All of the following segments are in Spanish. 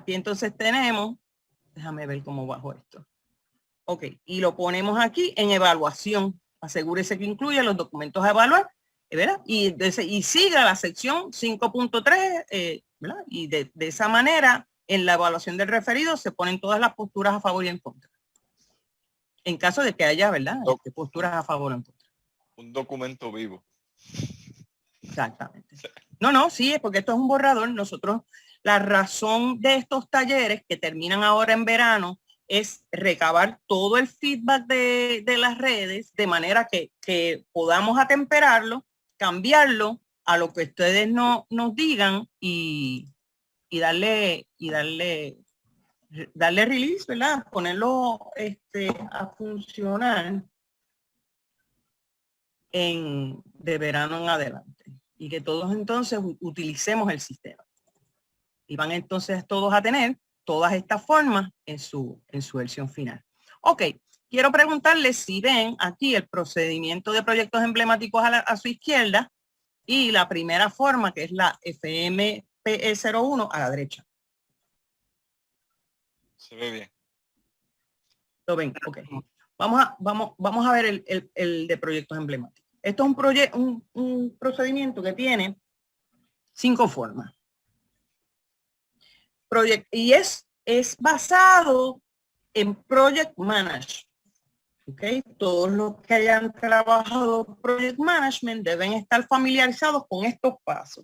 aquí entonces tenemos, déjame ver cómo bajo esto. Ok, y lo ponemos aquí en evaluación. Asegúrese que incluye los documentos a evaluar, ¿verdad? Y siga la sección 5.3, ¿verdad? Y de esa manera, en la evaluación del referido se ponen todas las posturas a favor y en contra. En caso de que haya, ¿verdad? Posturas a favor o en contra. Un documento vivo. Exactamente. No, sí, es porque esto es un borrador. Nosotros, la razón de estos talleres que terminan ahora en verano es recabar todo el feedback de las redes de manera que podamos atemperarlo, cambiarlo a lo que ustedes nos digan y darle release, ¿verdad? Ponerlo a funcionar de verano en adelante y que todos entonces utilicemos el sistema. Y van entonces todos a tener todas estas formas en su versión final. Ok, quiero preguntarles si ven aquí el procedimiento de proyectos emblemáticos a su izquierda y la primera forma que es la FMPE01 a la derecha. Se ve bien. Lo ven, ok. Vamos a ver el de proyectos emblemáticos. Esto es un procedimiento que tiene 5 formas. Y es basado en Project Management. ¿Okay? Todos los que hayan trabajado Project Management deben estar familiarizados con estos pasos.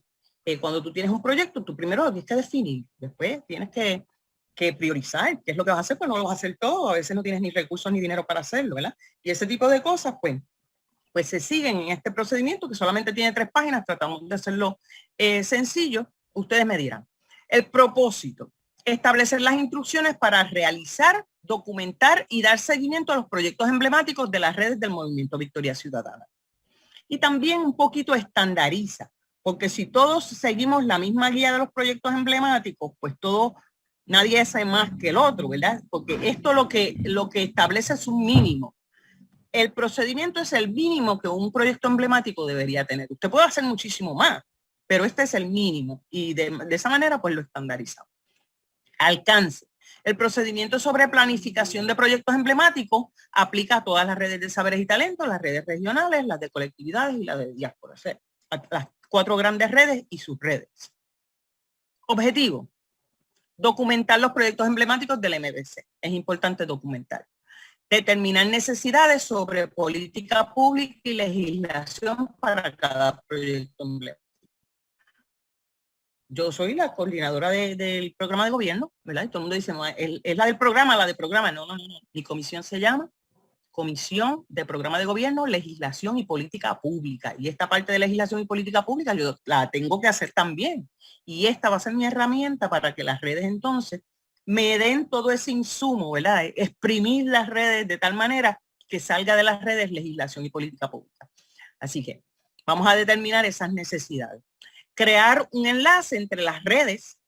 Cuando tú tienes un proyecto, tú primero lo tienes que definir, después tienes que priorizar qué es lo que vas a hacer, pues no lo vas a hacer todo, a veces no tienes ni recursos ni dinero para hacerlo, ¿verdad? Y ese tipo de cosas, pues se siguen en este procedimiento que solamente tiene 3 páginas, tratamos de hacerlo sencillo, ustedes me dirán. El propósito, establecer las instrucciones para realizar, documentar y dar seguimiento a los proyectos emblemáticos de las redes del Movimiento Victoria Ciudadana. Y también un poquito estandariza, porque si todos seguimos la misma guía de los proyectos emblemáticos, pues nadie sabe más que el otro, ¿verdad? Porque esto lo que establece es un mínimo. El procedimiento es el mínimo que un proyecto emblemático debería tener. Usted puede hacer muchísimo más, pero este es el mínimo y de esa manera pues lo estandarizamos. Alcance. El procedimiento sobre planificación de proyectos emblemáticos aplica a todas las redes de saberes y talentos, las redes regionales, las de colectividades y las de diáspora. O sea, las 4 grandes redes y sus redes. Objetivo. Documentar los proyectos emblemáticos del MVC. Es importante documentar. Determinar necesidades sobre política pública y legislación para cada proyecto emblemático. Yo soy la coordinadora del programa de gobierno, ¿verdad? Y todo el mundo dice, no, es la del programa, la de programa. No. Mi comisión se llama Comisión de Programa de Gobierno, Legislación y Política Pública. Y esta parte de legislación y política pública yo la tengo que hacer también. Y esta va a ser mi herramienta para que las redes entonces me den todo ese insumo, ¿verdad? Exprimir las redes de tal manera que salga de las redes legislación y política pública. Así que vamos a determinar esas necesidades. Crear un enlace entre las redes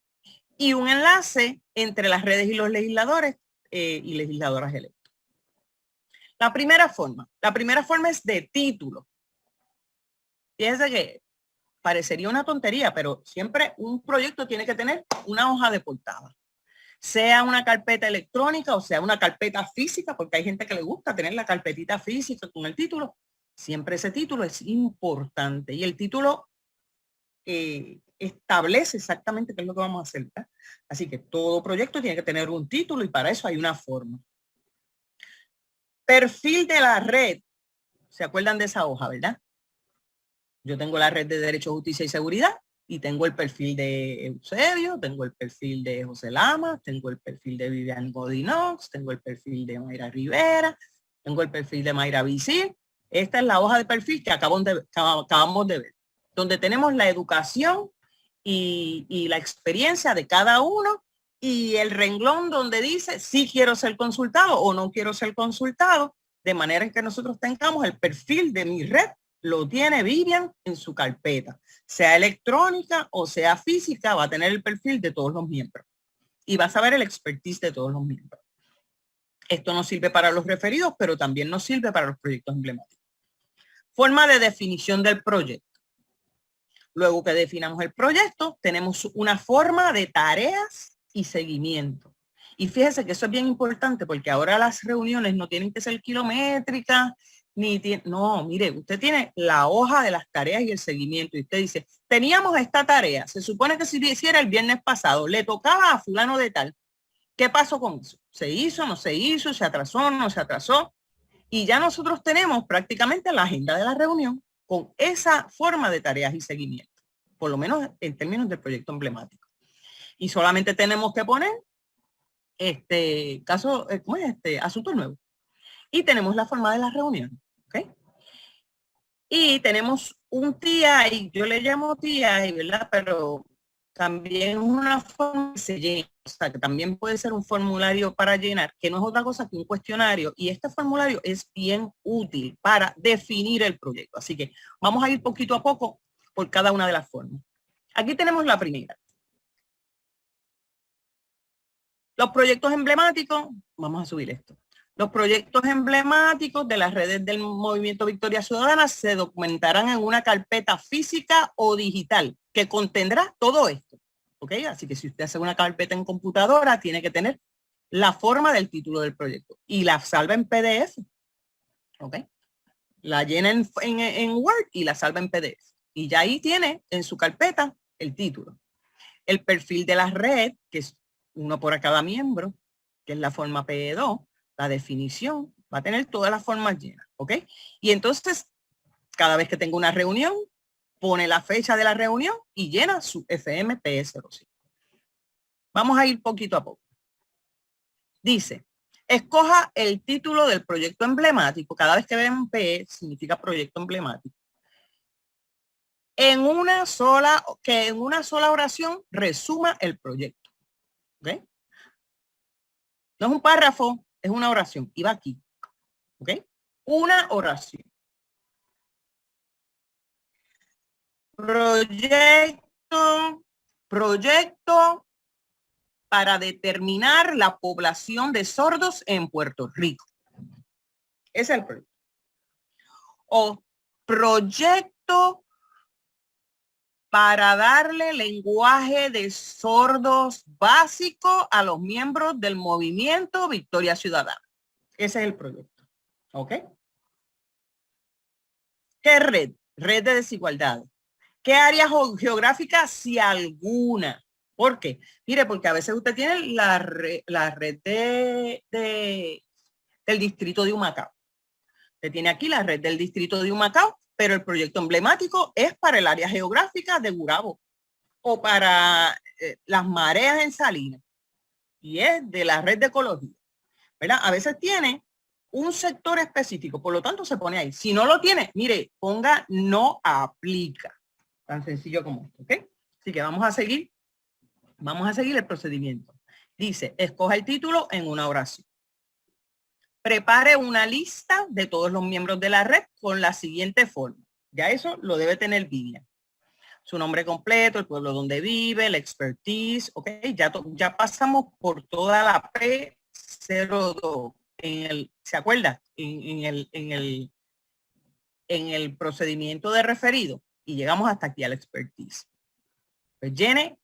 y un enlace entre las redes y los legisladores y legisladoras electas. La primera forma es de título. Fíjense que parecería una tontería, pero siempre un proyecto tiene que tener una hoja de portada. Sea una carpeta electrónica o sea una carpeta física, porque hay gente que le gusta tener la carpetita física con el título. Siempre ese título es importante y el título establece exactamente qué es lo que vamos a hacer, ¿verdad? Así que todo proyecto tiene que tener un título y para eso hay una forma. Perfil de la red. ¿Se acuerdan de esa hoja, verdad? Yo tengo la red de Derecho, Justicia y Seguridad y tengo el perfil de Eusebio, tengo el perfil de José Lama, tengo el perfil de Vivian Godinox, tengo el perfil de Mayra Rivera, tengo el perfil de Mayra Vicir. Esta es la hoja de perfil que acabamos de ver, donde tenemos la educación y la experiencia de cada uno y el renglón donde dice si quiero ser consultado o no quiero ser consultado, de manera en que nosotros tengamos el perfil de mi red, lo tiene Vivian en su carpeta, sea electrónica o sea física, va a tener el perfil de todos los miembros y va a saber el expertise de todos los miembros. Esto nos sirve para los referidos, pero también nos sirve para los proyectos emblemáticos. Forma de definición del proyecto. Luego que definamos el proyecto, tenemos una forma de tareas y seguimiento. Y fíjese que eso es bien importante porque ahora las reuniones no tienen que ser kilométricas, no, mire, usted tiene la hoja de las tareas y el seguimiento y usted dice, teníamos esta tarea, se supone que si lo hiciera el viernes pasado, le tocaba a fulano de tal. ¿Qué pasó con eso? ¿Se hizo, no se hizo, se atrasó, no se atrasó? Y ya nosotros tenemos prácticamente la agenda de la reunión con esa forma de tareas y seguimiento, por lo menos en términos del proyecto emblemático. Y solamente tenemos que poner asunto nuevo. Y tenemos la forma de la reunión, ¿ok? Y tenemos un TI, yo le llamo TI, ¿verdad? Pero también es una forma que se llena, o sea, que también puede ser un formulario para llenar, que no es otra cosa que un cuestionario. Y este formulario es bien útil para definir el proyecto. Así que vamos a ir poquito a poco por cada una de las formas. Aquí tenemos la primera. Los proyectos emblemáticos, vamos a subir esto. Los proyectos emblemáticos de las redes del Movimiento Victoria Ciudadana se documentarán en una carpeta física o digital que contendrá todo esto. ¿Ok? Así que si usted hace una carpeta en computadora, tiene que tener la forma del título del proyecto y la salva en PDF. ¿Ok? La llena en Word y la salva en PDF. Y ya ahí tiene en su carpeta el título. El perfil de la red, que es uno por cada miembro, que es la forma PE2, la definición, va a tener todas las formas llenas, ¿ok? Y entonces, cada vez que tenga una reunión, pone la fecha de la reunión y llena su FMPE05. Vamos a ir poquito a poco. Dice, escoja el título del proyecto emblemático. Cada vez que ven PE, significa proyecto emblemático. Que en una sola oración resuma el proyecto. ¿Ok? No es un párrafo, es una oración. Y va aquí. ¿Ok? Una oración. Proyecto para determinar la población de sordos en Puerto Rico. Ese es el proyecto. O proyecto para darle lenguaje de sordos básico a los miembros del Movimiento Victoria Ciudadana. Ese es el proyecto. ¿Ok? ¿Qué red? Red de desigualdad. ¿Qué área geográfica? Si alguna. ¿Por qué? Mire, porque a veces usted tiene la red del distrito de Humacao. Usted tiene aquí la red del distrito de Humacao, pero el proyecto emblemático es para el área geográfica de Gurabo o para las mareas en Salinas. Y es de la red de ecología. ¿Verdad? A veces tiene un sector específico, por lo tanto se pone ahí. Si no lo tiene, mire, ponga no aplica. Tan sencillo como esto, ¿ok? Así que vamos a seguir el procedimiento. Dice, escoja el título en una oración. Prepare una lista de todos los miembros de la red con la siguiente forma. Ya eso lo debe tener Vivian. Su nombre completo, el pueblo donde vive, la expertise, ¿ok? Ya pasamos por toda la P02. ¿Se acuerda? En el procedimiento de referido y llegamos hasta aquí a la expertise. Pues llene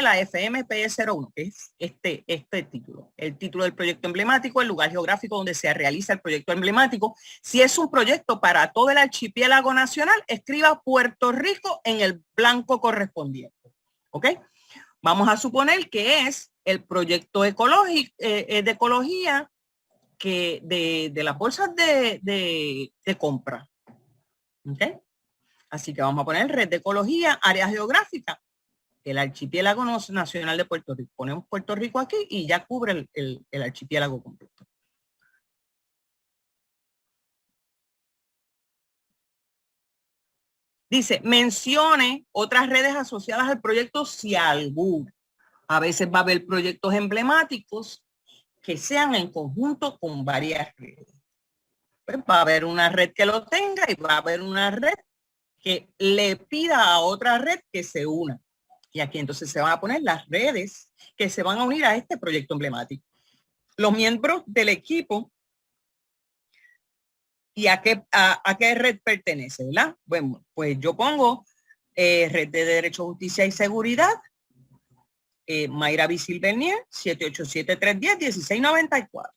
la FMPE01, que es este título. El título del proyecto emblemático, el lugar geográfico donde se realiza el proyecto emblemático. Si es un proyecto para todo el archipiélago nacional, escriba Puerto Rico en el blanco correspondiente. ¿Ok? Vamos a suponer que es el proyecto ecológico, de ecología que de las bolsas de compra. ¿Ok? Así que vamos a poner red de ecología, área geográfica, el archipiélago nacional de Puerto Rico. Ponemos Puerto Rico aquí y ya cubre el archipiélago completo. Dice, mencione otras redes asociadas al proyecto si alguna. A veces va a haber proyectos emblemáticos que sean en conjunto con varias redes. Pues va a haber una red que lo tenga y va a haber una red que le pida a otra red que se una. Y aquí entonces se van a poner las redes que se van a unir a este proyecto emblemático. Los miembros del equipo y a qué red pertenece, ¿verdad? Bueno, pues yo pongo red de Derecho, Justicia y Seguridad Mayra Bisilbernier, 787-310-1694.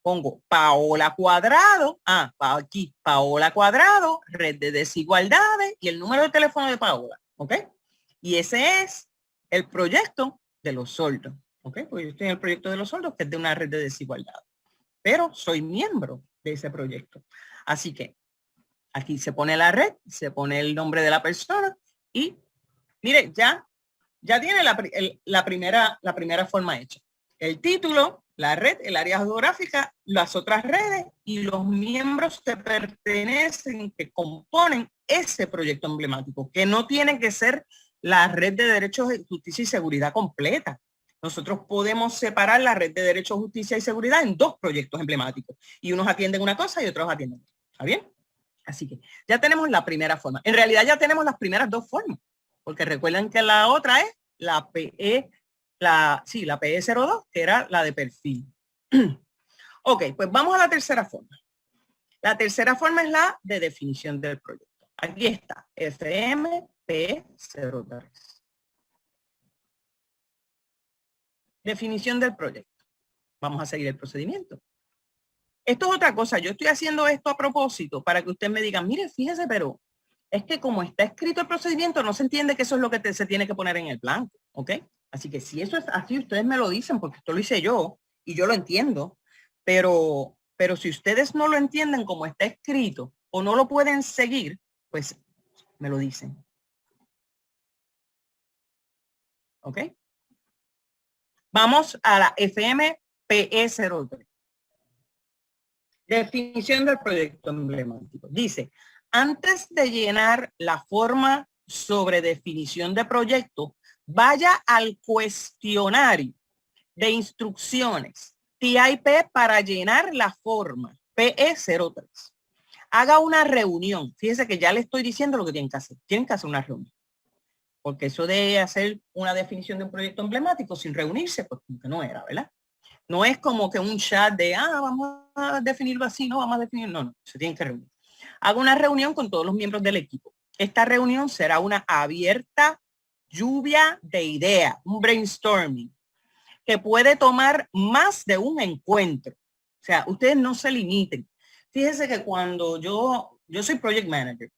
Pongo Paola Cuadrado, aquí, Paola Cuadrado, red de desigualdades y el número de teléfono de Paola, ¿ok? Y ese es el proyecto de los sordos, ¿ok? Porque yo estoy en el proyecto de los sordos, que es de una red de desigualdad. Pero soy miembro de ese proyecto. Así que aquí se pone la red, se pone el nombre de la persona y, mire, ya tiene la primera forma hecha. El título, la red, el área geográfica, las otras redes y los miembros que pertenecen, que componen ese proyecto emblemático, que no tiene que ser la red de derechos, justicia y seguridad completa. Nosotros podemos separar la red de derechos, justicia y seguridad en dos proyectos emblemáticos y unos atienden una cosa y otros atienden otra. ¿Está bien? Así que ya tenemos la primera forma. En realidad ya tenemos las primeras dos formas, porque recuerden que la otra es la PE, la PE02, que era la de perfil. Ok, pues vamos a la tercera forma. La tercera forma es la de definición del proyecto. Aquí está, FMP03. Definición del proyecto. Vamos a seguir el procedimiento. Esto es otra cosa. Yo estoy haciendo esto a propósito para que usted me diga, mire, fíjese, pero es que como está escrito el procedimiento, no se entiende que eso es lo que se tiene que poner en el blanco, ¿ok? Así que si eso es así, ustedes me lo dicen porque esto lo hice yo y yo lo entiendo, pero si ustedes no lo entienden como está escrito o no lo pueden seguir, pues me lo dicen. ¿Ok? Vamos a la FMPE03. Definición del proyecto emblemático. Dice, antes de llenar la forma sobre definición de proyecto, vaya al cuestionario de instrucciones TIP para llenar la forma PE03. Haga una reunión. Fíjese que ya le estoy diciendo lo que tienen que hacer. Tienen que hacer una reunión. Porque eso de hacer una definición de un proyecto emblemático sin reunirse, pues como que no era, ¿verdad? No es como que un chat de, vamos a definirlo así, no, vamos a definirlo, no, se tienen que reunir. Hago una reunión con todos los miembros del equipo. Esta reunión será una abierta lluvia de ideas, un brainstorming, que puede tomar más de un encuentro. O sea, ustedes no se limiten. Fíjense que cuando yo soy project manager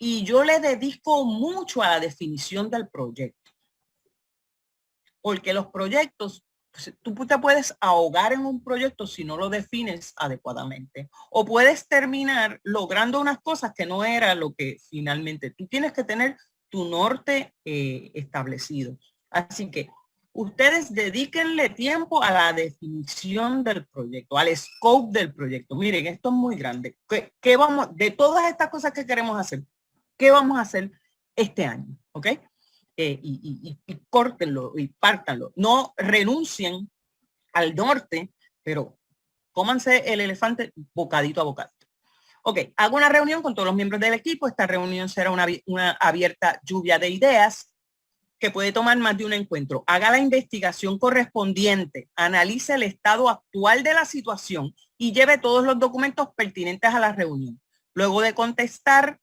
y yo le dedico mucho a la definición del proyecto, porque los proyectos, tú te puedes ahogar en un proyecto si no lo defines adecuadamente. O puedes terminar logrando unas cosas que no era lo que finalmente. Tú tienes que tener tu norte establecido. Así que ustedes dedíquenle tiempo a la definición del proyecto, al scope del proyecto. Miren, esto es muy grande. ¿Qué vamos, de todas estas cosas que queremos hacer, qué vamos a hacer este año? ¿Ok? Y córtenlo y pártanlo. No renuncien al norte, pero cómanse el elefante bocadito a bocadito. Ok, hago una reunión con todos los miembros del equipo. Esta reunión será una abierta lluvia de ideas que puede tomar más de un encuentro. Haga la investigación correspondiente, analice el estado actual de la situación y lleve todos los documentos pertinentes a la reunión. Luego de contestar,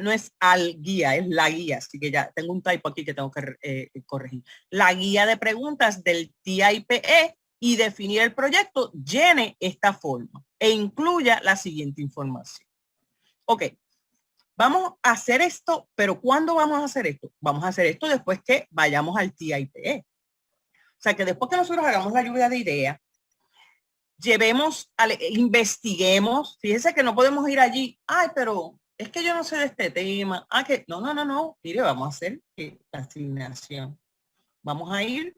no es al guía, es la guía, así que ya tengo un typo aquí que tengo que corregir. La guía de preguntas del TIPE y definir el proyecto, llene esta forma e incluya la siguiente información. Ok, vamos a hacer esto, pero ¿cuándo vamos a hacer esto? Vamos a hacer esto después que vayamos al TIPE. O sea, que después que nosotros hagamos la lluvia de ideas, investiguemos. Fíjense que no podemos ir allí, pero es que yo no sé de este tema. No. Mire, vamos a hacer la asignación. Vamos a ir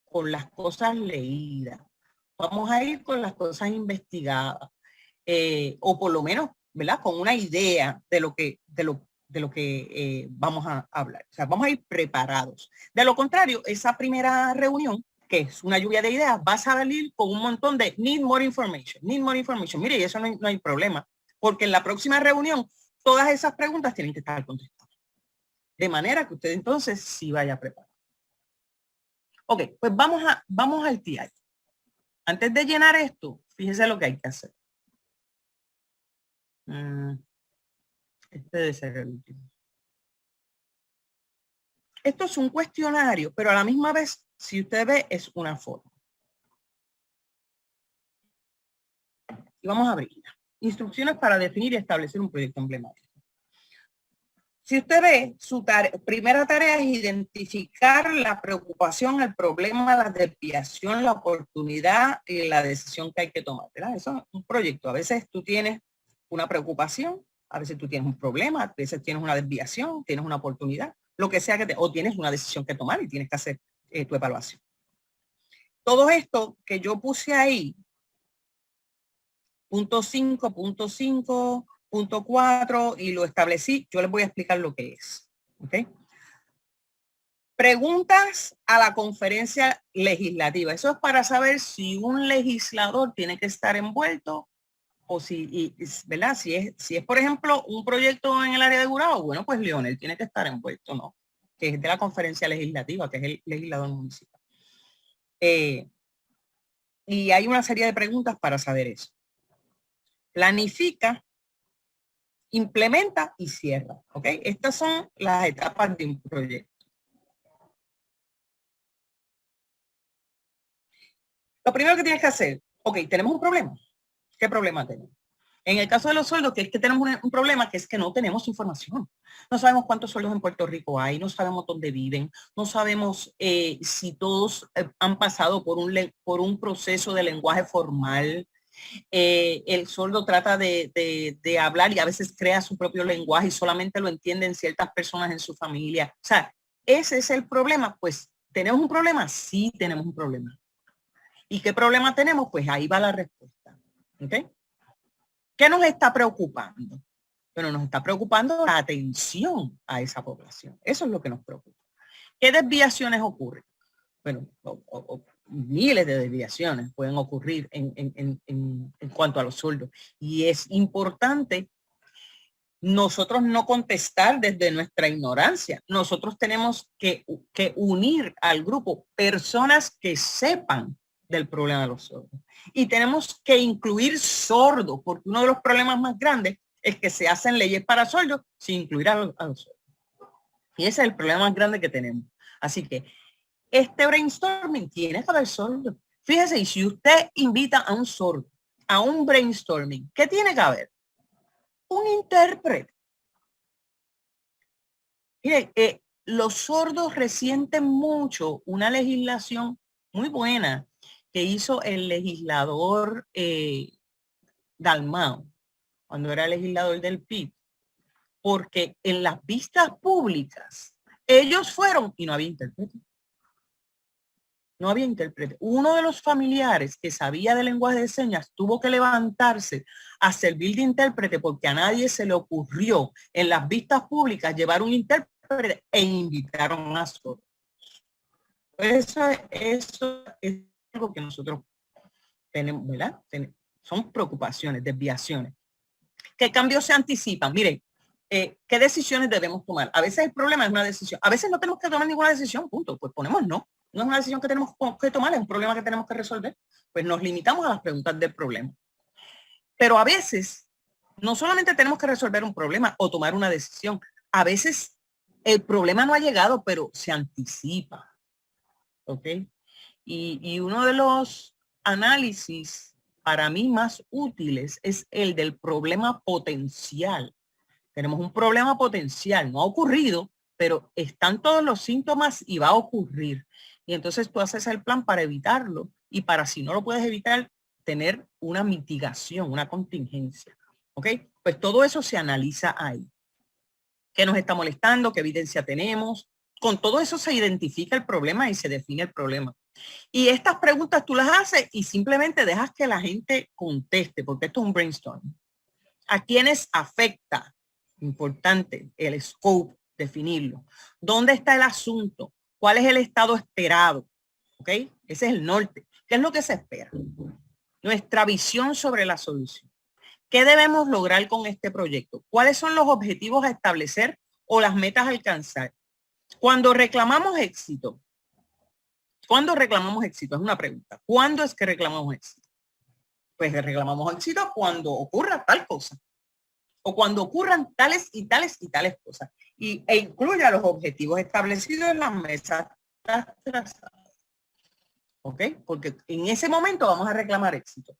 con las cosas leídas. Vamos a ir con las cosas investigadas. O por lo menos, ¿verdad? Con una idea de lo que vamos a hablar. O sea, vamos a ir preparados. De lo contrario, esa primera reunión, que es una lluvia de ideas, va a salir con un montón de need more information. Mire, y eso no hay problema, porque en la próxima reunión todas esas preguntas tienen que estar contestadas. De manera que usted entonces sí vaya preparado. Ok, pues vamos al TI. Antes de llenar esto, fíjese lo que hay que hacer. Este debe ser el último. Esto es un cuestionario, pero a la misma vez, si usted ve, es una forma. Y vamos a abrirla. Instrucciones para definir y establecer un proyecto emblemático. Si usted ve, su primera tarea es identificar la preocupación, el problema, la desviación, la oportunidad y la decisión que hay que tomar, ¿verdad? Eso es un proyecto. A veces tú tienes una preocupación, a veces tú tienes un problema, a veces tienes una desviación, tienes una oportunidad, lo que sea o tienes una decisión que tomar y tienes que hacer tu evaluación. Todo esto que yo puse ahí, punto 5, punto 5, punto 4, y lo establecí, yo les voy a explicar lo que es. ¿Okay? Preguntas a la conferencia legislativa. Eso es para saber si un legislador tiene que estar envuelto o si, ¿verdad? Si es, por ejemplo, un proyecto en el área de Gurabo, bueno, pues Leonel tiene que estar envuelto, ¿no? Que es de la conferencia legislativa, que es el legislador municipal. Y hay una serie de preguntas para saber eso. Planifica, implementa y cierra, ¿ok? Estas son las etapas de un proyecto. Lo primero que tienes que hacer, ok, tenemos un problema. ¿Qué problema tenemos? En el caso de los sueldos, que es que tenemos un problema, que es que no tenemos información. No sabemos cuántos sueldos en Puerto Rico hay, no sabemos dónde viven, no sabemos si todos han pasado por un proceso de lenguaje formal. El sordo trata de hablar y a veces crea su propio lenguaje y solamente lo entienden ciertas personas en su familia. O sea, ese es el problema. Pues, ¿tenemos un problema? Sí, tenemos un problema. ¿Y qué problema tenemos? Pues ahí va la respuesta. ¿Ok? ¿Qué nos está preocupando? Bueno, nos está preocupando la atención a esa población. Eso es lo que nos preocupa. ¿Qué desviaciones ocurren? Bueno, miles de desviaciones pueden ocurrir en cuanto a los sueldos. Y es importante nosotros no contestar desde nuestra ignorancia. Nosotros tenemos que unir al grupo personas que sepan del problema de los sordos. Y tenemos que incluir sordos, porque uno de los problemas más grandes es que se hacen leyes para sordos sin incluir a los sordos. Y ese es el problema más grande que tenemos. Así que este brainstorming tiene que haber sordos. Fíjese, y si usted invita a un sordo a un brainstorming, ¿qué tiene que haber? Un intérprete. Mire, los sordos resienten mucho una legislación muy buena que hizo el legislador Dalmau, cuando era legislador del PIB, porque en las vistas públicas ellos fueron y no había intérprete. No había intérprete. Uno de los familiares que sabía de lenguaje de señas tuvo que levantarse a servir de intérprete porque a nadie se le ocurrió en las vistas públicas llevar un intérprete e invitaron a sordos. Eso es algo que nosotros tenemos, ¿verdad? Son preocupaciones, desviaciones. ¿Qué cambios se anticipan? Miren, ¿qué decisiones debemos tomar? A veces el problema es una decisión. A veces no tenemos que tomar ninguna decisión, punto. Pues ponemos no. No es una decisión que tenemos que tomar, es un problema que tenemos que resolver. Pues nos limitamos a las preguntas del problema. Pero a veces, no solamente tenemos que resolver un problema o tomar una decisión. A veces el problema no ha llegado, pero se anticipa. ¿Ok? Y uno de los análisis para mí más útiles es el del problema potencial. Tenemos un problema potencial, no ha ocurrido, pero están todos los síntomas y va a ocurrir. Y entonces tú haces el plan para evitarlo y para, si no lo puedes evitar, tener una mitigación, una contingencia. ¿Ok? Pues todo eso se analiza ahí. ¿Qué nos está molestando? ¿Qué evidencia tenemos? Con todo eso se identifica el problema y se define el problema. Y estas preguntas tú las haces y simplemente dejas que la gente conteste, porque esto es un brainstorm. ¿A quiénes afecta? Importante, el scope, definirlo. ¿Dónde está el asunto? ¿Cuál es el estado esperado? ¿Ok? Ese es el norte. ¿Qué es lo que se espera? Nuestra visión sobre la solución. ¿Qué debemos lograr con este proyecto? ¿Cuáles son los objetivos a establecer o las metas a alcanzar? Cuando reclamamos éxito, ¿cuándo reclamamos éxito? Es una pregunta. ¿Cuándo es que reclamamos éxito? Pues reclamamos éxito cuando ocurra tal cosa. o cuando ocurran tales y tales y tales cosas, e incluya los objetivos establecidos en las mesas trazadas. ¿Ok? Porque en ese momento vamos a reclamar éxito.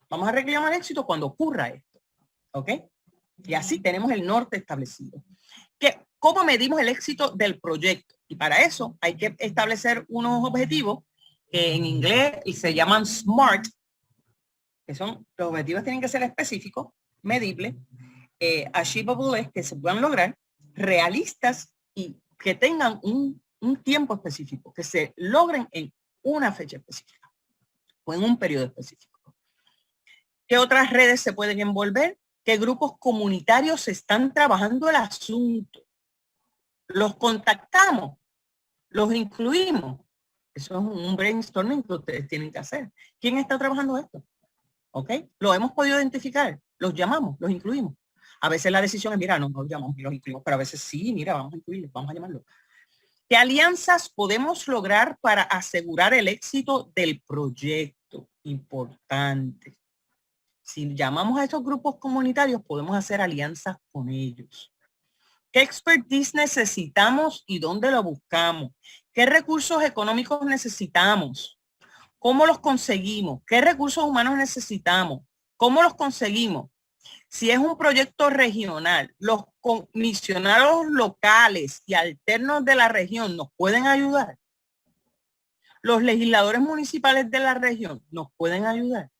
Vamos a reclamar éxito cuando ocurra esto. ¿Ok? Y así tenemos el norte establecido. ¿Cómo medimos el éxito del proyecto? Y para eso hay que establecer unos objetivos que en inglés se llaman SMART, que son, los objetivos tienen que ser específicos, medibles, achievable, que se puedan lograr, realistas y que tengan un tiempo específico, que se logren en una fecha específica o en un periodo específico. ¿Qué otras redes se pueden envolver? ¿Qué grupos comunitarios están trabajando el asunto? ¿Los contactamos? ¿Los incluimos? Eso es un brainstorming que ustedes tienen que hacer. ¿Quién está trabajando esto? ¿Ok? ¿Lo hemos podido identificar? ¿Los llamamos? ¿Los incluimos? A veces la decisión es, mira, no los llamamos y los incluimos, pero a veces sí, mira, vamos a incluirlos, vamos a llamarlos. ¿Qué alianzas podemos lograr para asegurar el éxito del proyecto? Importante. Si llamamos a estos grupos comunitarios, podemos hacer alianzas con ellos. ¿Qué expertise necesitamos y dónde lo buscamos? ¿Qué recursos económicos necesitamos? ¿Cómo los conseguimos? ¿Qué recursos humanos necesitamos? ¿Cómo los conseguimos? Si es un proyecto regional, los comisionados locales y alternos de la región nos pueden ayudar. Los legisladores municipales de la región nos pueden ayudar.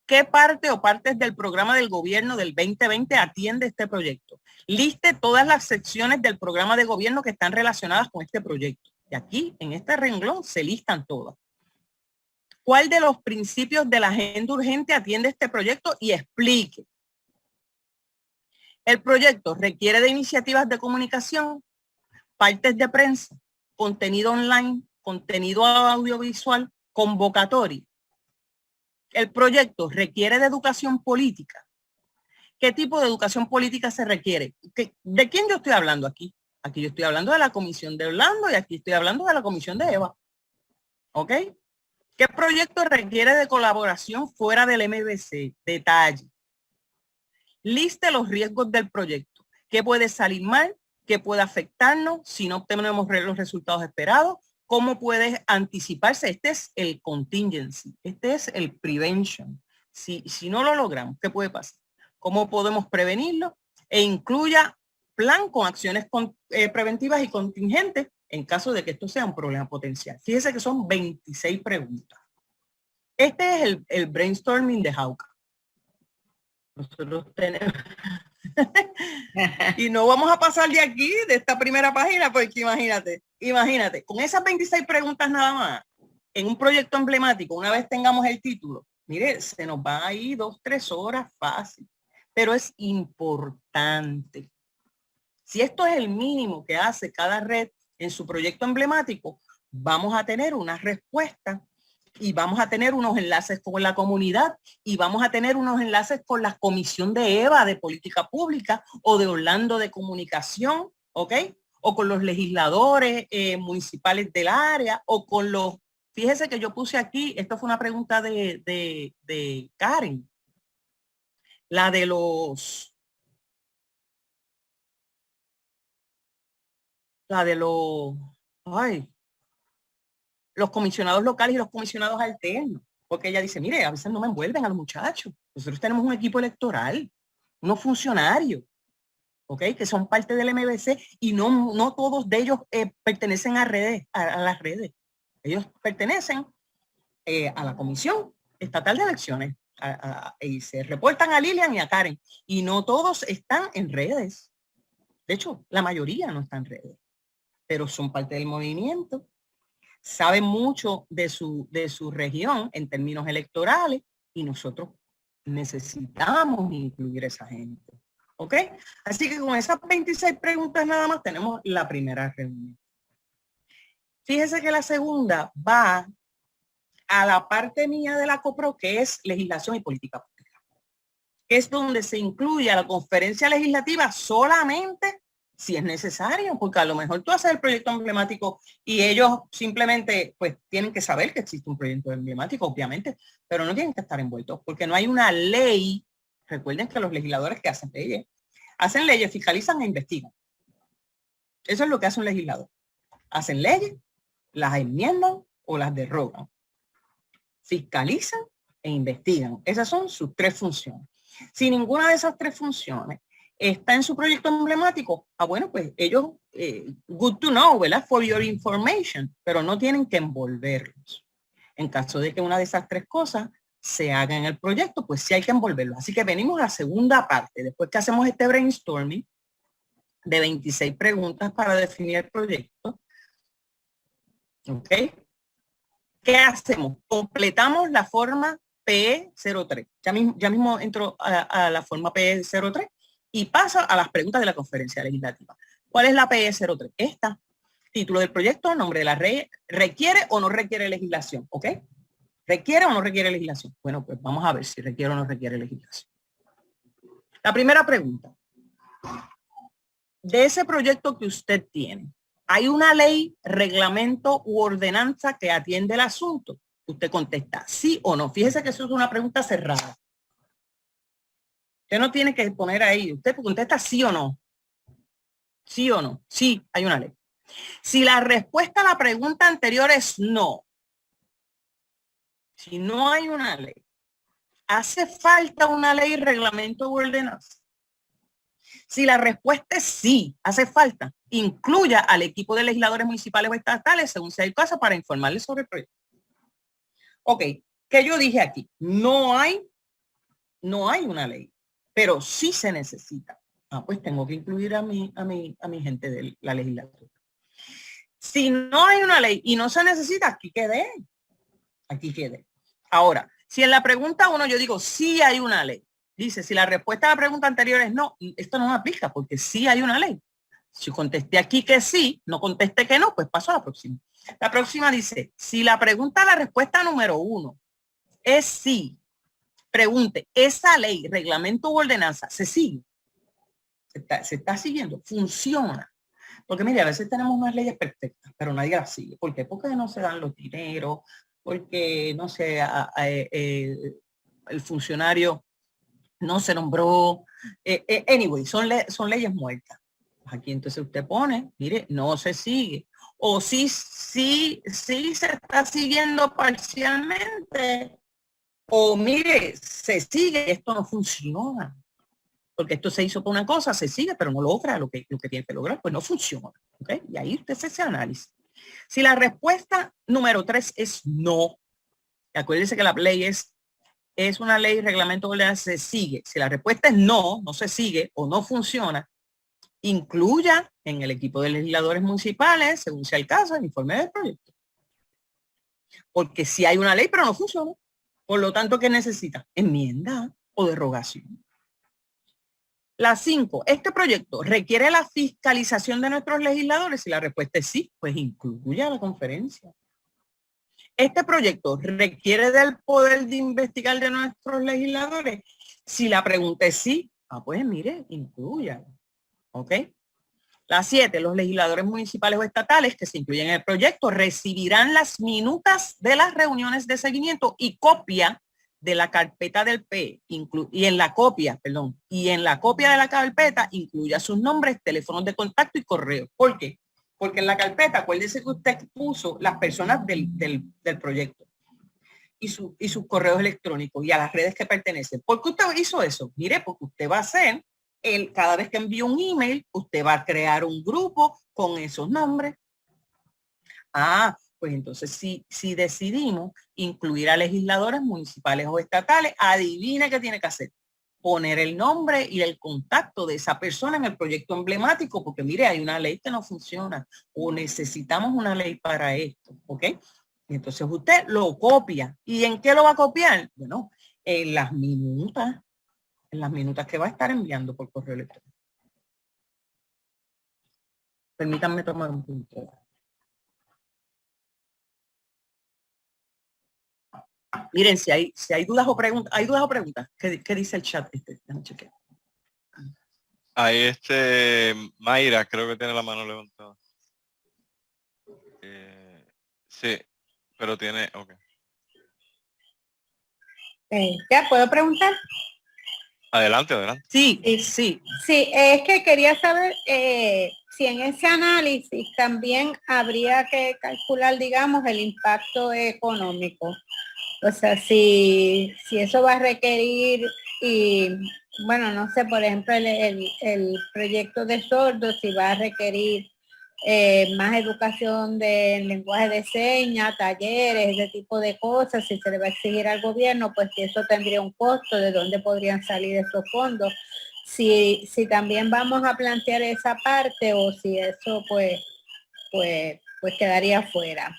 ¿Qué parte o partes del programa del gobierno del 2020 atiende este proyecto? Liste todas las secciones del programa de gobierno que están relacionadas con este proyecto. Y aquí, en este renglón, se listan todas. ¿Cuál de los principios de la agenda urgente atiende este proyecto? Y explique. El proyecto requiere de iniciativas de comunicación, partes de prensa, contenido online, contenido audiovisual, convocatoria. El proyecto requiere de educación política. ¿Qué tipo de educación política se requiere? ¿De quién yo estoy hablando aquí? Aquí yo estoy hablando de la Comisión de Orlando y aquí estoy hablando de la Comisión de Eva. ¿Ok? ¿Qué proyecto requiere de colaboración fuera del MBC? Detalle. Liste los riesgos del proyecto. ¿Qué puede salir mal? ¿Qué puede afectarnos si no obtenemos los resultados esperados? ¿Cómo puede anticiparse? Este es el contingency. Este es el prevention. Si no lo logramos, ¿qué puede pasar? ¿Cómo podemos prevenirlo? E incluya plan con acciones preventivas y contingentes en caso de que esto sea un problema potencial. Fíjese que son 26 preguntas. Este es el brainstorming de Jauca. Nosotros tenemos... y no vamos a pasar de aquí, de esta primera página, porque imagínate, con esas 26 preguntas nada más, en un proyecto emblemático, una vez tengamos el título, mire, se nos va a ir 2-3 horas fácil, pero es importante. Si esto es el mínimo que hace cada red en su proyecto emblemático, vamos a tener una respuesta y vamos a tener unos enlaces con la comunidad y vamos a tener unos enlaces con la Comisión de Eva de Política Pública o de Orlando de Comunicación, ¿ok? O con los legisladores municipales del área o con los... Fíjese que yo puse aquí, esto fue una pregunta de Karen, la de los... los comisionados locales y los comisionados alternos, porque ella dice, mire, a veces no me envuelven a los muchachos. Nosotros tenemos un equipo electoral, unos funcionarios, ¿ok? Que son parte del MBC y no todos de ellos pertenecen a las redes. Ellos pertenecen a la Comisión Estatal de Elecciones y se reportan a Lilian y a Karen y no todos están en redes. De hecho, la mayoría no está en redes, pero son parte del movimiento. Saben mucho de su región en términos electorales y nosotros necesitamos incluir a esa gente. ¿Ok? Así que con esas 26 preguntas nada más tenemos la primera reunión. Fíjese que la segunda va a la parte mía de la COPRO, que es legislación y política pública. Es donde se incluye a la conferencia legislativa solamente si es necesario, porque a lo mejor tú haces el proyecto emblemático y ellos simplemente pues tienen que saber que existe un proyecto emblemático, obviamente, pero no tienen que estar envueltos, porque no hay una ley Recuerden que los legisladores que hacen leyes, fiscalizan e investigan. Eso es lo que hace un legislador. Hacen leyes, las enmiendan o las derrogan. Fiscalizan e investigan. Esas son sus tres funciones. Si ninguna de esas tres funciones está en su proyecto emblemático, bueno, pues ellos, good to know, ¿verdad? For your information, pero no tienen que envolverlos. En caso de que una de esas tres cosas se haga en el proyecto, pues sí hay que envolverlo. Así que venimos a la segunda parte. Después que hacemos este brainstorming de 26 preguntas para definir el proyecto, ¿ok? ¿Qué hacemos? Completamos la forma PE03. Ya mismo entro a la forma PE03 y paso a las preguntas de la conferencia legislativa. ¿Cuál es la PE03? Esta. Título del proyecto, nombre de la red, ¿requiere o no requiere legislación? ¿Ok? ¿Requiere o no requiere legislación? Bueno, pues vamos a ver si requiere o no requiere legislación. La primera pregunta. De ese proyecto que usted tiene, ¿hay una ley, reglamento u ordenanza que atiende el asunto? Usted contesta sí o no. Fíjese que eso es una pregunta cerrada. Usted no tiene que poner ahí. Usted contesta sí o no. Sí o no. Sí, hay una ley. Si la respuesta a la pregunta anterior es no, si no hay una ley, ¿hace falta una ley, reglamento u ordenanza? Si la respuesta es sí, hace falta, incluya al equipo de legisladores municipales o estatales, según sea el caso, para informarles sobre el proyecto. Ok, ¿qué yo dije aquí? No hay una ley, pero sí se necesita. Pues tengo que incluir a mi gente de la legislatura. Si no hay una ley y no se necesita, aquí quede. Aquí quede. Ahora, si en la pregunta 1 yo digo sí hay una ley, dice, si la respuesta a la pregunta anterior es no, esto no me aplica porque sí hay una ley. Si contesté aquí que sí, no contesté que no, pues paso a la próxima. La próxima dice, si la pregunta, la respuesta número 1 es sí, pregunte, ¿esa ley, reglamento u ordenanza se sigue? Se está siguiendo, funciona. Porque mire, a veces tenemos unas leyes perfectas, pero nadie las sigue. ¿Por qué? Porque no se dan los dineros, porque no sé, el funcionario no se nombró. Anyway, son leyes muertas. Aquí entonces usted pone, mire, no se sigue. O sí se está siguiendo parcialmente. O mire, se sigue, esto no funciona. Porque esto se hizo por una cosa, se sigue, pero no logra lo que tiene que lograr, pues no funciona. ¿Ok? Y ahí usted hace ese análisis. Si la respuesta número 3 es no, acuérdese que la ley es una ley, reglamento, se sigue. Si la respuesta es no, no se sigue o no funciona, incluya en el equipo de legisladores municipales, según sea el caso, el informe del proyecto. Porque si hay una ley, pero no funciona. Por lo tanto, ¿qué necesita? Enmienda o derogación. La 5, ¿este proyecto requiere la fiscalización de nuestros legisladores? Si la respuesta es sí, pues incluya la conferencia. ¿Este proyecto requiere del poder de investigar de nuestros legisladores? Si la pregunta es sí, pues mire, incluya. ¿Ok? La 7, los legisladores municipales o estatales que se incluyen en el proyecto recibirán las minutas de las reuniones de seguimiento y copia de la carpeta del PE, y en la copia de la carpeta incluya sus nombres, teléfonos de contacto y correo. ¿Por qué? Porque en la carpeta, acuérdese que usted puso las personas del proyecto y sus correos electrónicos y a las redes que pertenecen. ¿Por qué usted hizo eso? Mire, porque usted va a hacer, cada vez que envíe un email, usted va a crear un grupo con esos nombres. Pues entonces si decidimos incluir a legisladores municipales o estatales, adivine qué tiene que hacer. Poner el nombre y el contacto de esa persona en el proyecto emblemático, porque mire, hay una ley que no funciona o necesitamos una ley para esto, ¿ok? Entonces usted lo copia. ¿Y en qué lo va a copiar? Bueno, en las minutas que va a estar enviando por correo electrónico. Permítanme tomar un punto. Miren, si hay dudas o preguntas, ¿qué dice el chat? Ahí Mayra, creo que tiene la mano levantada. Sí, pero tiene, ok. ¿Ya puedo preguntar? Adelante, adelante. Sí, sí. Sí, es que quería saber si en ese análisis también habría que calcular, digamos, el impacto económico. O sea, si eso va a requerir, y bueno, no sé, por ejemplo, el proyecto de sordos, si va a requerir más educación de lenguaje de señas, talleres, ese tipo de cosas, si se le va a exigir al gobierno, pues si eso tendría un costo, de dónde podrían salir esos fondos. Si también vamos a plantear esa parte o si eso pues quedaría fuera.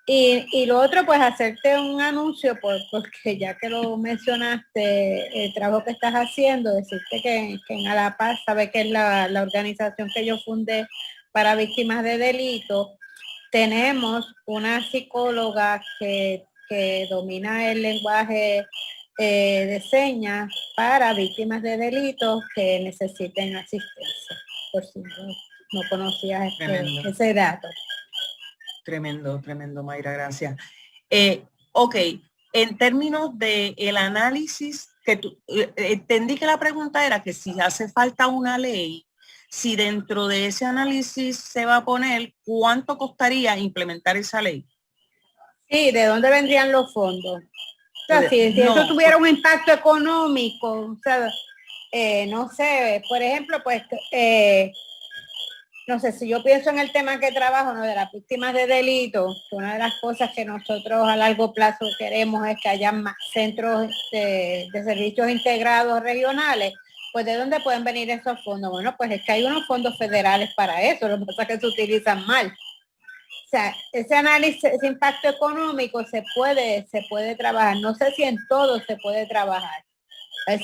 Y lo otro, pues hacerte un anuncio, porque ya que lo mencionaste, el trabajo que estás haciendo, decirte que en A la Paz, sabe que es la organización que yo fundé para víctimas de delitos, tenemos una psicóloga que domina el lenguaje de señas para víctimas de delitos que necesiten asistencia, por si no conocías ese dato. Tremendo, tremendo, Mayra, gracias. Ok, en términos de el análisis, que tú, entendí que la pregunta era que si hace falta una ley, si dentro de ese análisis se va a poner cuánto costaría implementar esa ley. Sí, ¿de dónde vendrían los fondos? O sea, si eso tuviera un impacto económico, o sea, no sé, por ejemplo, pues, no sé, si yo pienso en el tema que trabajo, ¿no?, de las víctimas de delitos, una de las cosas que nosotros a largo plazo queremos es que haya más centros de servicios integrados regionales. Pues, ¿de dónde pueden venir esos fondos? Bueno, pues es que hay unos fondos federales para eso, lo que pasa es que se utilizan mal. O sea, ese análisis, ese impacto económico se puede trabajar. No sé si en todo se puede trabajar.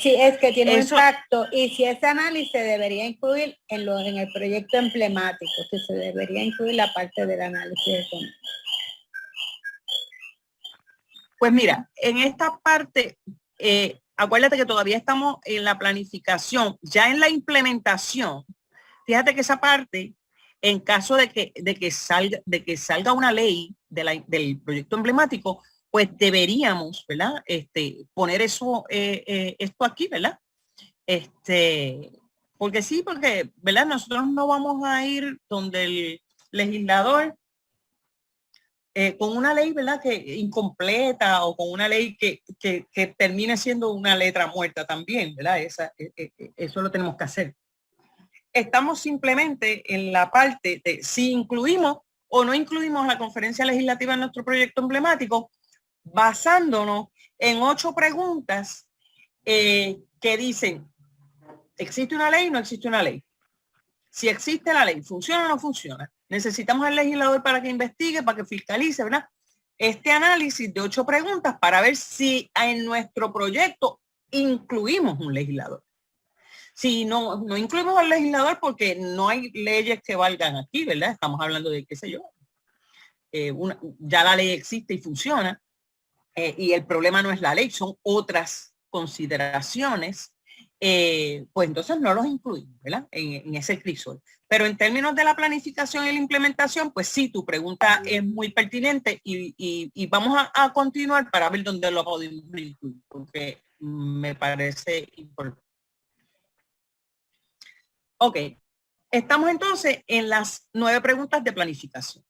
Si es que tiene un impacto y si ese análisis se debería incluir en el proyecto emblemático, si se debería incluir la parte del análisis económico. Pues mira, en esta parte, acuérdate que todavía estamos en la planificación, ya en la implementación. Fíjate que esa parte, en caso de que salga una ley del proyecto emblemático, pues deberíamos, ¿verdad? Poner eso, esto aquí, ¿verdad? Porque sí, porque, ¿verdad? Nosotros no vamos a ir donde el legislador con una ley, ¿verdad?, que incompleta o con una ley que termine siendo una letra muerta también, ¿verdad? Eso lo tenemos que hacer. Estamos simplemente en la parte de si incluimos o no incluimos la conferencia legislativa en nuestro proyecto emblemático, basándonos en 8 preguntas que dicen, ¿existe una ley o no existe una ley? Si existe la ley, ¿funciona o no funciona? Necesitamos al legislador para que investigue, para que fiscalice, ¿verdad? Este análisis de 8 preguntas para ver si en nuestro proyecto incluimos un legislador. Si no incluimos al legislador porque no hay leyes que valgan aquí, ¿verdad? Estamos hablando de, qué sé yo, ya la ley existe y funciona, y el problema no es la ley, son otras consideraciones, pues entonces no los incluimos, ¿verdad? En ese crisol. Pero en términos de la planificación y la implementación, pues sí, tu pregunta es muy pertinente y vamos a continuar para ver dónde lo podemos incluir, porque me parece importante. Ok, estamos entonces en las 9 preguntas de planificación.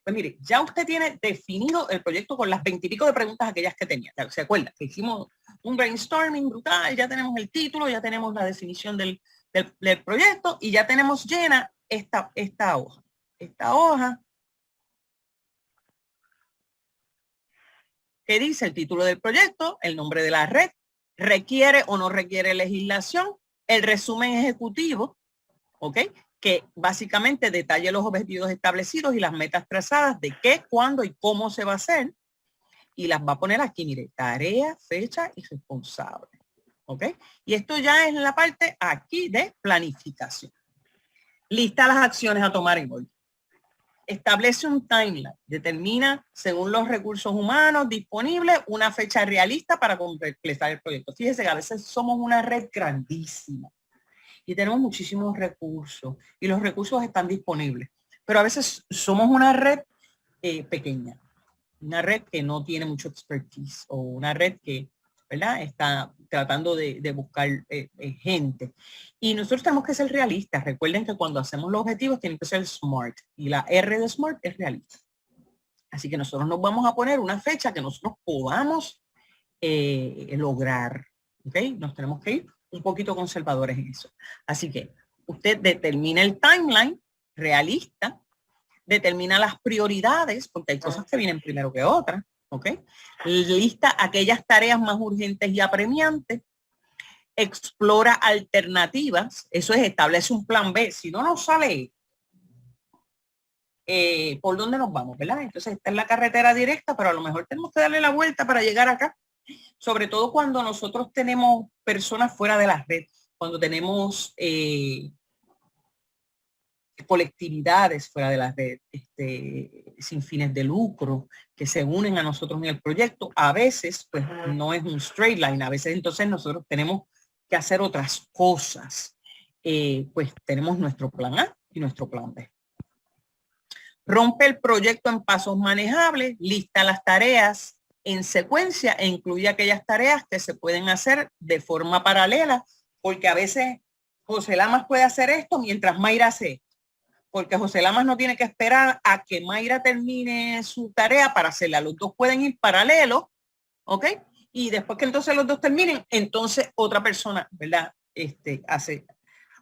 Pues mire, ya usted tiene definido el proyecto con las 20 y pico de preguntas aquellas que tenía. ¿Se acuerda? Que hicimos un brainstorming brutal, ya tenemos el título, ya tenemos la definición del proyecto y ya tenemos llena esta hoja. Esta hoja que dice el título del proyecto, el nombre de la red, requiere o no requiere legislación, el resumen ejecutivo, ¿ok?, que básicamente detalle los objetivos establecidos y las metas trazadas de qué, cuándo y cómo se va a hacer. Y las va a poner aquí, mire, tarea, fecha y responsable. ¿Ok? Y esto ya es la parte aquí de planificación. Lista las acciones a tomar en orden. Establece un timeline. Determina, según los recursos humanos disponibles, una fecha realista para completar el proyecto. Fíjese que a veces somos una red grandísima y tenemos muchísimos recursos y los recursos están disponibles, pero a veces somos una red pequeña, una red que no tiene mucho expertise o una red que ¿verdad? Está tratando de buscar gente. Y nosotros tenemos que ser realistas. Recuerden que cuando hacemos los objetivos tienen que ser SMART. Y la R de SMART es realista. Así que nosotros nos vamos a poner una fecha que nosotros podamos lograr. ¿Ok? Nos tenemos que ir un poquito conservadores en eso. Así que usted determina el timeline realista, determina las prioridades, porque hay cosas que vienen primero que otras. ¿Ok? Lista aquellas tareas más urgentes y apremiantes, explora alternativas, eso es, establece un plan B. Si no nos sale, ¿por dónde nos vamos? ¿Verdad? Entonces esta es la carretera directa, pero a lo mejor tenemos que darle la vuelta para llegar acá. Sobre todo cuando nosotros tenemos personas fuera de la red, cuando tenemos colectividades fuera de la red, sin fines de lucro, que se unen a nosotros en el proyecto. A veces, pues, no es un straight line. A veces, entonces, nosotros tenemos que hacer otras cosas. Pues, tenemos nuestro plan A y nuestro plan B. Rompe el proyecto en pasos manejables, lista las tareas en secuencia e incluye aquellas tareas que se pueden hacer de forma paralela, porque a veces José Lamas puede hacer esto mientras Mayra hace esto. Porque José Lamas no tiene que esperar a que Mayra termine su tarea para hacerla. Los dos pueden ir paralelos, ¿ok? Y después que entonces los dos terminen, entonces otra persona, ¿verdad? Hace.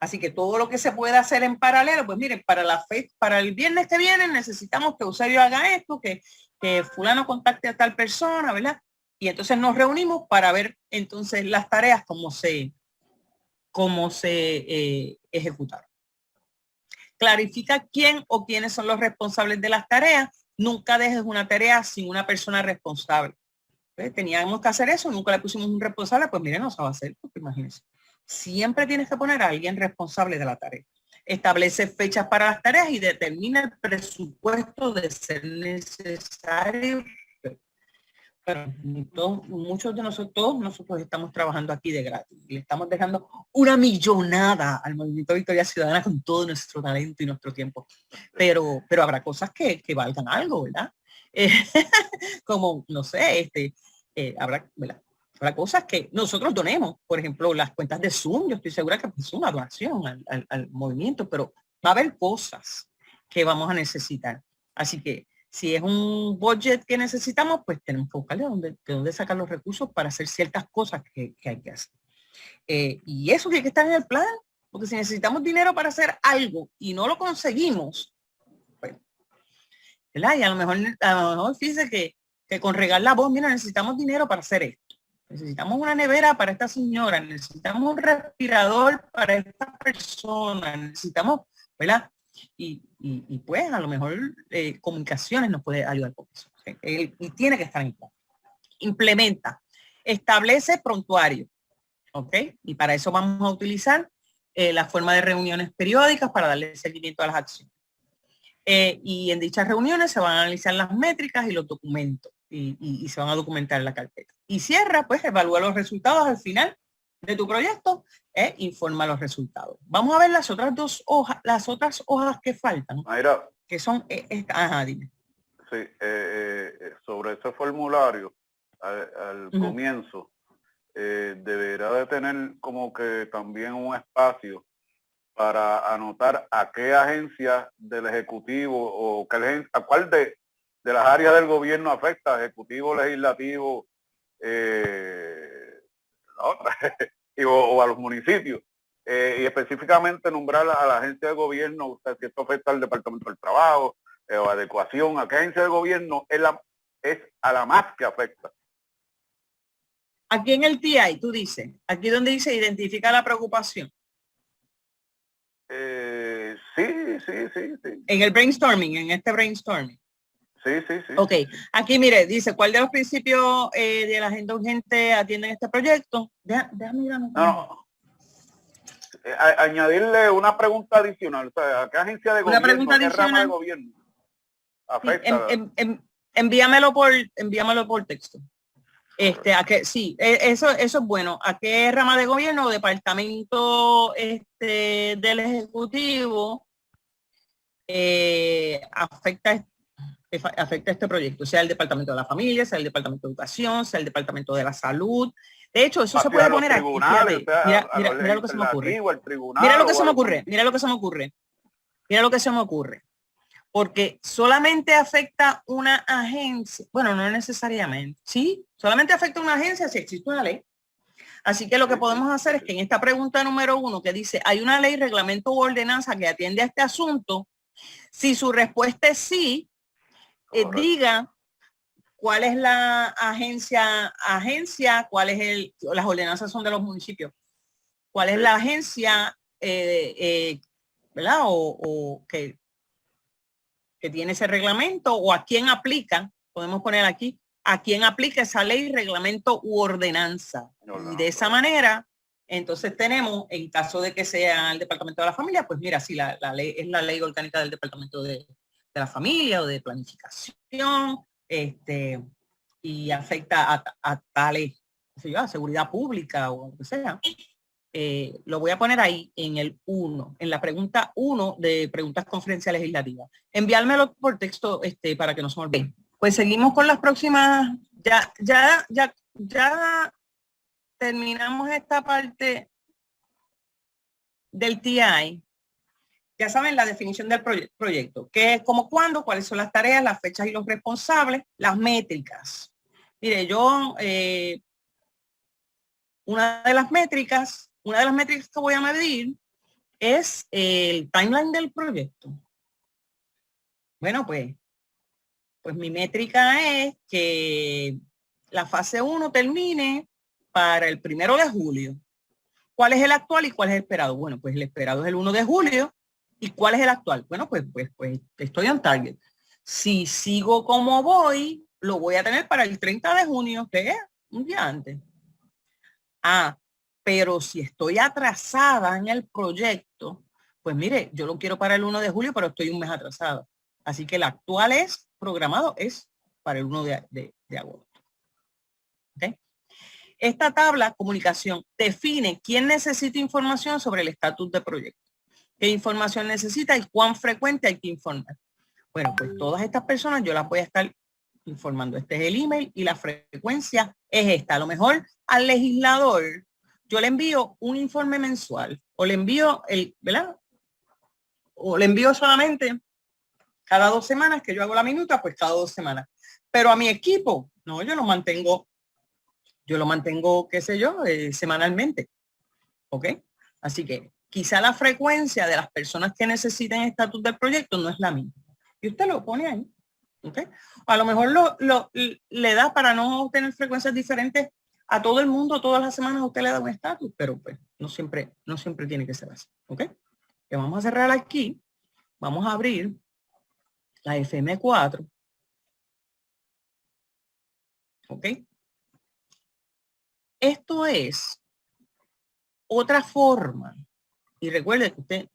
Así que todo lo que se pueda hacer en paralelo, pues miren, para el viernes que viene necesitamos que Eusebio haga esto, que fulano contacte a tal persona, ¿verdad? Y entonces nos reunimos para ver entonces las tareas, cómo se ejecutaron. Clarifica quién o quiénes son los responsables de las tareas. Nunca dejes una tarea sin una persona responsable. Teníamos que hacer eso, nunca le pusimos un responsable, pues miren, no se va a hacer, porque imagínense. Siempre tienes que poner a alguien responsable de la tarea. Establece fechas para las tareas y determina el presupuesto de ser necesario. Pero muchos de nosotros estamos trabajando aquí de gratis. Le estamos dejando una millonada al Movimiento Victoria Ciudadana con todo nuestro talento y nuestro tiempo. Pero habrá cosas que valgan algo, ¿verdad? Como, no sé, habrá, ¿verdad? Habrá cosas que nosotros donemos. Por ejemplo, las cuentas de Zoom, yo estoy segura que es una donación al movimiento, pero va a haber cosas que vamos a necesitar. Así que si es un budget que necesitamos, pues tenemos que buscarle de dónde sacar los recursos para hacer ciertas cosas que hay que hacer. Y eso tiene que estar en el plan, porque si necesitamos dinero para hacer algo y no lo conseguimos, pues, ¿verdad? Y a lo mejor fíjese que con regar la voz, mira, necesitamos dinero para hacer esto. Necesitamos una nevera para esta señora, necesitamos un respirador para esta persona, necesitamos, ¿verdad? Y pues a lo mejor comunicaciones nos puede ayudar con eso. Y tiene que estar en plan. Implementa, establece prontuario, ¿ok? Y para eso vamos a utilizar la forma de reuniones periódicas para darle seguimiento a las acciones. Y en dichas reuniones se van a analizar las métricas y los documentos y se van a documentar en la carpeta. Y cierra, pues evalúa los resultados al final de tu proyecto e informa los resultados. Vamos a ver las otras dos hojas, las otras hojas que faltan. Mayra, que son, ajá, dime. Sí, sobre ese formulario, al comienzo, deberá de tener como que también un espacio para anotar a qué agencia del Ejecutivo o a cuál de las áreas del gobierno afecta, Ejecutivo, Legislativo, la otra, o a los municipios. Y específicamente nombrar a la agencia de gobierno, o sea, si esto afecta al Departamento del Trabajo, o adecuación, a qué agencia de gobierno es a la más que afecta. Aquí en el TI, tú dices, aquí donde dice identifica la preocupación. Sí. En el brainstorming, en este brainstorming. Sí. Ok, aquí mire, dice, ¿cuál de los principios de la agenda urgente atienden este proyecto? Déjame ir a añadirle una pregunta adicional, o sea, ¿a qué agencia de gobierno, qué rama de gobierno afecta? Sí, envíamelo por texto. Eso es bueno. ¿A qué rama de gobierno o departamento del Ejecutivo afecta este proyecto? Sea el Departamento de la Familia, sea el Departamento de Educación, sea el Departamento de la Salud, De hecho, eso se puede poner aquí. Fíjate, mira lo que se me ocurre. Mira lo que se me ocurre. Mira lo que se me ocurre. Mira lo que se me ocurre. Porque solamente afecta una agencia. Bueno, no necesariamente. Sí, solamente afecta una agencia si existe una ley. Así que lo que podemos hacer es que en esta pregunta número 1 que dice, ¿hay una ley, reglamento u ordenanza que atiende a este asunto? Si su respuesta es sí, diga cuál es la agencia, cuál es las ordenanzas son de los municipios, cuál es la agencia, ¿verdad? O que tiene ese reglamento, o a quién aplica, podemos poner aquí, a quién aplica esa ley, reglamento u ordenanza. Y de esa manera, entonces tenemos, en caso de que sea el Departamento de la Familia, pues mira, si la ley es la ley orgánica del Departamento de la Familia o de Planificación, y afecta a tales, a seguridad pública o lo que sea. Lo voy a poner ahí en el 1, en la pregunta 1 de preguntas conferenciales legislativas. Enviármelo por texto para que no se me olvide. Pues seguimos con las próximas. Ya terminamos esta parte del TI. Ya saben la definición del proyecto, qué es, cómo, cuándo, cuáles son las tareas, las fechas y los responsables, las métricas. Mire, yo, una de las métricas que voy a medir es el timeline del proyecto. Bueno, pues mi métrica es que la fase 1 termine para el 1 de julio. ¿Cuál es el actual y cuál es el esperado? Bueno, pues el esperado es el 1 de julio. ¿Y cuál es el actual? Bueno, pues estoy on target. Si sigo como voy, lo voy a tener para el 30 de junio, que es un día antes. Pero si estoy atrasada en el proyecto, pues mire, yo lo quiero para el 1 de julio, pero estoy un mes atrasada. Así que el actual programado es para el 1 de agosto. ¿Okay? Esta tabla, comunicación, define quién necesita información sobre el estatus de proyecto. ¿Qué información necesita y cuán frecuente hay que informar? Bueno, pues todas estas personas yo las voy a estar informando. Este es el email y la frecuencia es esta. A lo mejor al legislador yo le envío un informe mensual o le envío ¿verdad? O le envío solamente cada 2 semanas que yo hago la minuta, pues cada 2 semanas. Pero a mi equipo, no, yo lo mantengo, qué sé yo, semanalmente. ¿Ok? Así que quizá la frecuencia de las personas que necesiten estatus del proyecto no es la misma. Y usted lo pone ahí. ¿Okay? A lo mejor le da para no tener frecuencias diferentes a todo el mundo, todas las semanas usted le da un estatus, pero pues no siempre tiene que ser así. ¿Ok? Que vamos a cerrar aquí. Vamos a abrir la FM4. ¿Ok? Esto es otra forma. Y recuerde que usted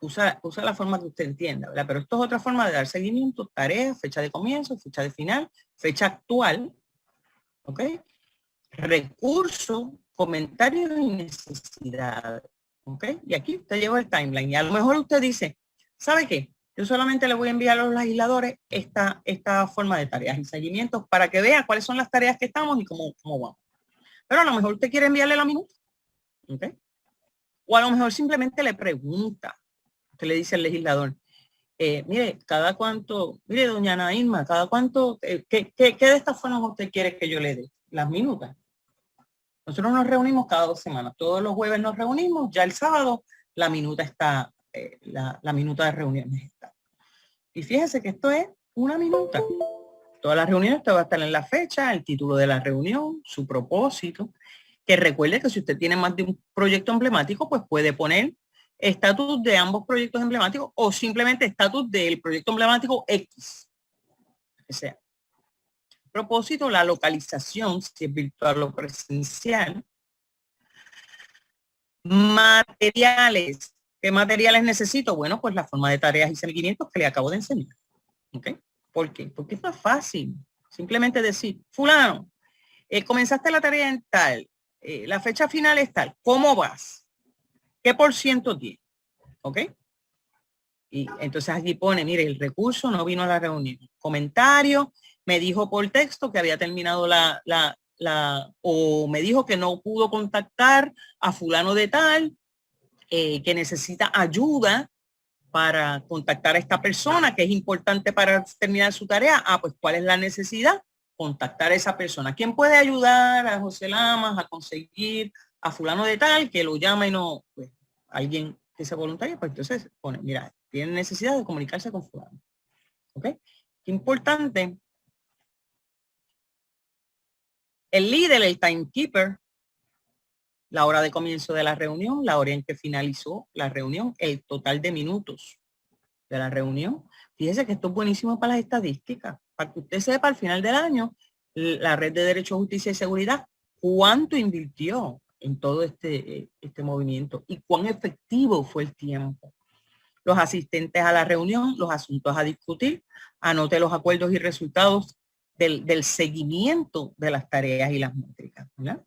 usa la forma que usted entienda, ¿verdad? Pero esto es otra forma de dar seguimiento, tareas, fecha de comienzo, fecha de final, fecha actual, ¿ok? Recursos, comentarios y necesidades, ¿ok? Y aquí usted lleva el timeline. Y a lo mejor usted dice, ¿sabe qué? Yo solamente le voy a enviar a los legisladores esta forma de tareas y seguimientos para que vea cuáles son las tareas que estamos y cómo vamos. Pero a lo mejor usted quiere enviarle la minuta, ¿ok? O a lo mejor simplemente le pregunta. Usted le dice al legislador, mire, cada cuánto, mire, doña Ana Irma, cada cuánto, ¿qué de estas formas usted quiere que yo le dé? Las minutas. Nosotros nos reunimos cada 2 semanas. Todos los jueves nos reunimos, ya el sábado la minuta está, la minuta de reuniones está. Y fíjese que esto es una minuta. Todas las reuniones usted va a estar en la fecha, el título de la reunión, su propósito. Que recuerde que si usted tiene más de un proyecto emblemático, pues puede poner estatus de ambos proyectos emblemáticos o simplemente estatus del proyecto emblemático X. O sea, propósito, la localización, si es virtual o presencial. Materiales. ¿Qué materiales necesito? Bueno, pues la forma de tareas y seguimientos que le acabo de enseñar. ¿Ok? ¿Por qué? Porque es más fácil. Simplemente decir, fulano, comenzaste la tarea en tal, la fecha final es tal, ¿cómo vas? ¿Qué por ciento tiene? ¿Ok? Y entonces aquí pone, mire, el recurso no vino a la reunión. Comentario, me dijo por texto que había terminado o me dijo que no pudo contactar a fulano de tal, que necesita ayuda para contactar a esta persona, que es importante para terminar su tarea. Pues ¿cuál es la necesidad? Contactar a esa persona. ¿Quién puede ayudar a José Lamas a conseguir a fulano de tal que lo llama y no, pues alguien que sea voluntario? Pues entonces pone, mira, tiene necesidad de comunicarse con fulano. ¿Ok? Qué importante. El líder, el timekeeper, la hora de comienzo de la reunión, la hora en que finalizó la reunión, el total de minutos de la reunión. Fíjese que esto es buenísimo para las estadísticas, para que usted sepa al final del año, la Red de Derecho, Justicia y Seguridad, cuánto invirtió en todo este movimiento y cuán efectivo fue el tiempo. Los asistentes a la reunión, los asuntos a discutir, anote los acuerdos y resultados del seguimiento de las tareas y las métricas, ¿verdad?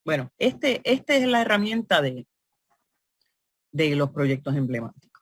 Bueno, esta es la herramienta de los proyectos emblemáticos.